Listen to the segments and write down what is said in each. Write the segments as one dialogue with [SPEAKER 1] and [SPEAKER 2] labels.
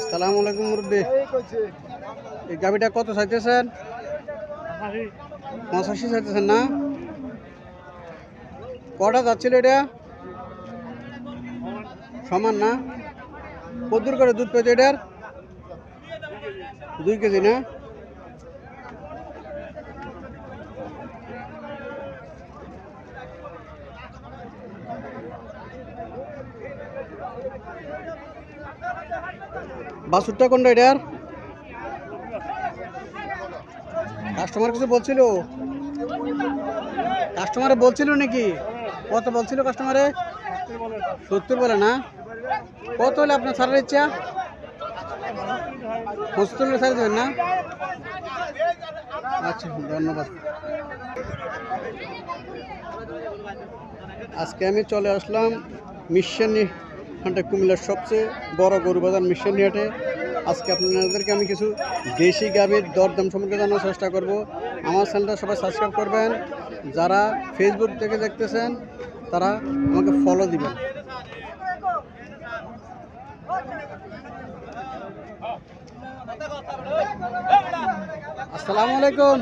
[SPEAKER 1] আসসালামু আলাইকুম মুরব্বী। এই গাভিটা কত চাইতেছেন? 85 চাইতেছেন না? কটা যাচ্ছিল এটা? সমান না? কদ্দুর করে দুধ পেয়েছে এটার? 2 কেজি না? বাছুরটা কোনটা এটার? কাস্টমার কিছু বলছিল? কাস্টমারে বলছিল নাকি? কত বলছিল কাস্টমারে? 70 বলে না? কত হলে আপনার ছাড়ার ইচ্ছা? 75 ছাড়ে দেবেন না? আচ্ছা, ধন্যবাদ। আজকে আমি চলে আসলাম মিশানি হাটে, কুমিল্লার সবচেয়ে বড় গরু বাজার মিশানি হাটে। আজকে আপনাদেরকে আমি কিছু দেশি গাভীর দরদাম সম্পর্কে জানার চেষ্টা করব। আমার চ্যানেলটা সবাই সাবস্ক্রাইব করবেন। যারা ফেসবুক থেকে দেখতেছেন তারা আমাকে ফলো দিবেন। আসসালামু আলাইকুম।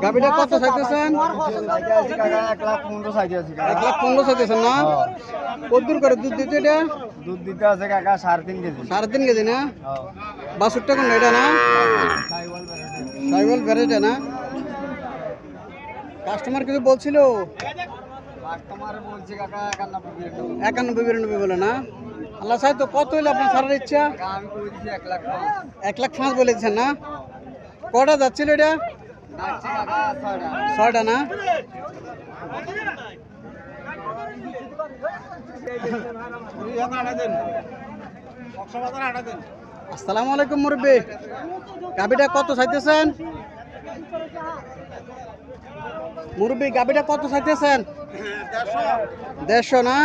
[SPEAKER 1] গাভীটা কত চাইতেছেন?
[SPEAKER 2] 1,15,000 চাইতেছি।
[SPEAKER 1] 1,15,000 চাইতেছেন না? কদ্দুর করে দুধ দিতে এটা?
[SPEAKER 2] দুধ দিতে আছে কাকা 3.5 কেজি।
[SPEAKER 1] 3.5 কেজি না? বাছুরটা কোনটা এটা না? সাইওয়াল ভ্যারাইটি না? কাস্টমার কিছু বলছিল?
[SPEAKER 2] কাস্টমার বলছে কাকা 91
[SPEAKER 1] 91 বলে না? আল্লাহ চাই তো কত হইলে আপনার ছাড়ার ইচ্ছা?
[SPEAKER 2] আমি কই দিছি 1 লাখ
[SPEAKER 1] 1,05,000 বলে দিচ্ছেন না? কটা যাচ্ছিল এটা?
[SPEAKER 2] যাচ্ছে কাকা 6টা।
[SPEAKER 1] 6টা না? আসসালামু আলাইকুম মুরব্বী। গাভীটা কত চাইতেছেন? মুরব্বী গাভীটা কত চাইতেছেন? 150 না?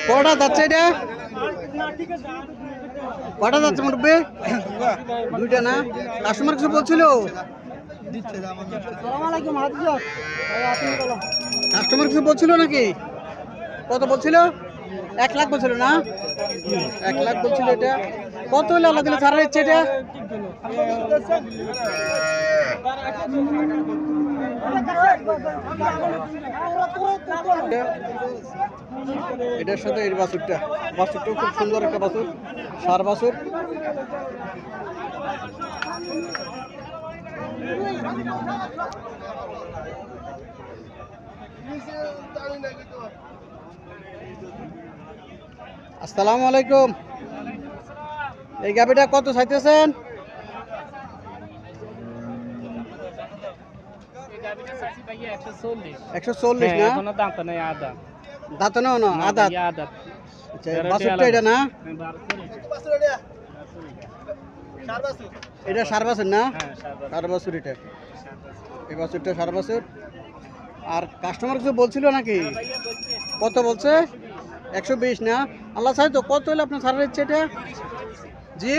[SPEAKER 1] কটা যাচ্ছে এটা? কটা যাচ্ছে মুরব্বী? 2টা না? কাস্টমার কিছু বলছিল? কাস্টমার কিছু বলছিল নাকি? কত বলছিল? 1 লাখ বলছিল না? 1 লাখ বলছিল। এটা কত হলে আল্লাহ দিলে ছাড়ার ইচ্ছে? এটা এটার সাথে এই বাছুরটা খুব সুন্দর একটা বাছুর, সার বাছুর। আসসালামু আলাইকুম। এই গাভীটা কত চাইতেছেন? 140 না? দাঁত না? আদাত। আচ্ছা, বাছুরটা এটা না? এটা সার বাছুর না? সার বাছুর এটা। এই বাছুরটা সার বাছুর। আর কাস্টমার কিছু বলছিল নাকি? কত বলছে? 120 না? আল্লাহ চাই তো কত হলে আপনার ছাড়ার ইচ্ছে? এটা জি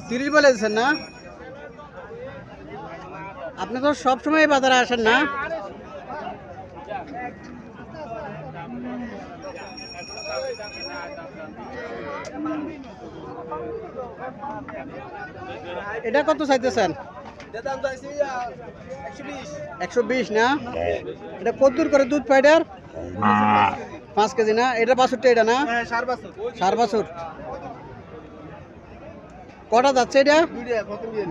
[SPEAKER 1] 30 বলে দিচ্ছেন না? আপনি তো সবসময় বাজারে আসেন না? এটা কত চাইতেছেন? 120 না? এটা কদ্দুর করে দুধ পাইডার? 5 কেজি না? এটা বাছুরটা এটা না? সার বাছুর। কটা যাচ্ছে এটা?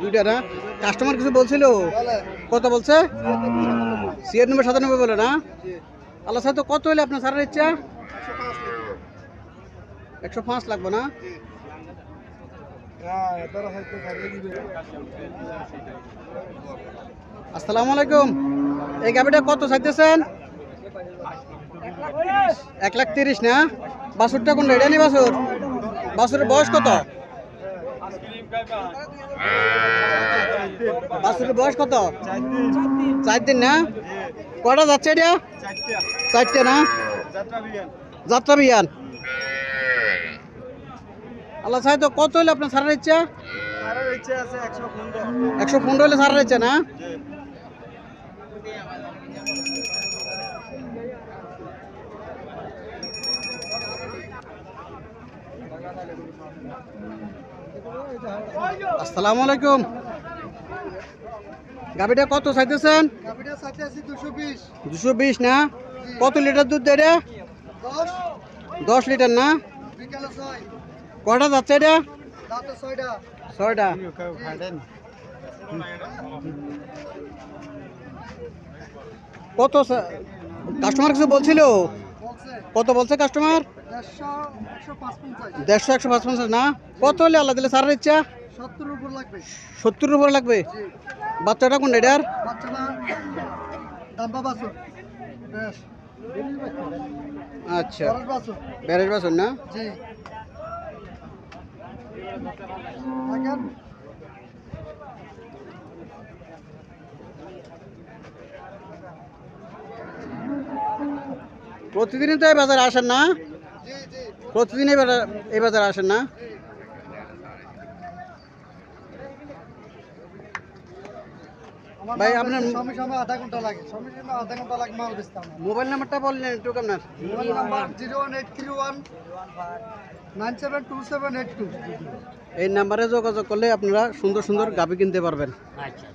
[SPEAKER 1] 2টা না? কাস্টমার কিছু বলছিল? কত বলছে? 96-97 বলে না? আল্লাহ সাথে কত হলে আপনার ছাড়ার ইচ্ছা? 105 লাগবে না? আসসালামু আলাইকুম। এই গাভীটা কত চাইতেছেন? 1,30,000 না? বাছুরটা কোনটা এটা? নি বাছুর? বাছুরের বয়স কত? বাছুরের বয়স কত? 4 দিন না? কটা যাচ্ছে এটা? 4টে না? যাত্রা বিয়ান। আল্লাহ চাই তো কত হলে আপনার ছাড়ার ইচ্ছা?
[SPEAKER 2] আরো ইচ্ছে আছে 115।
[SPEAKER 1] 115 হলে ছাড়ার ইচ্ছা না? আসসালামু আলাইকুম। গাবিটা কত চাইতেছেন?
[SPEAKER 2] গাবিটা সাথে আছে 220।
[SPEAKER 1] 220 না? কত লিটার দুধ দেয় এটা?
[SPEAKER 2] 10
[SPEAKER 1] 10 লিটার না?
[SPEAKER 2] বিকালে 6
[SPEAKER 1] কটা যাচ্ছে এটা?
[SPEAKER 2] রাতে 6টা।
[SPEAKER 1] 6টা। কত কাস্টমার কিছু বলছিল?
[SPEAKER 2] বলছে
[SPEAKER 1] কত বলছে কাস্টমার?
[SPEAKER 2] 150 155।
[SPEAKER 1] 150 155 না? কত হলে আল্লাহ দিলে ছাড়ার ইচ্ছা?
[SPEAKER 2] 70 উপর লাগবে।
[SPEAKER 1] 70 উপরে লাগবে।
[SPEAKER 2] জি
[SPEAKER 1] বাচ্চাটা কোন এটার?
[SPEAKER 2] বাচ্চাটা দাম্বা বাছুর। বেশ
[SPEAKER 1] আচ্ছা,
[SPEAKER 2] খরচ বাছুর।
[SPEAKER 1] ব্যারেজ বাসন না?
[SPEAKER 2] জি দেখেন
[SPEAKER 1] প্রতিদিনই তো এই বাজারে আসেন না?
[SPEAKER 2] জি জি
[SPEAKER 1] প্রতিদিন এই বাজারে আসেন না?
[SPEAKER 2] আমার
[SPEAKER 1] ভাই,
[SPEAKER 2] মাল
[SPEAKER 1] আপনার
[SPEAKER 2] বেচতে সময় সময় আধা ঘন্টা লাগে আধা ঘন্টা লাগে মাল বেচতে আমার
[SPEAKER 1] মোবাইল নাম্বারটা বললেন একটু আপনার।
[SPEAKER 2] Mobile number 01831 972782।
[SPEAKER 1] এই নাম্বারে যোগাযোগ করলে আপনারা সুন্দর সুন্দর গাভি কিনতে পারবেন।
[SPEAKER 2] আচ্ছা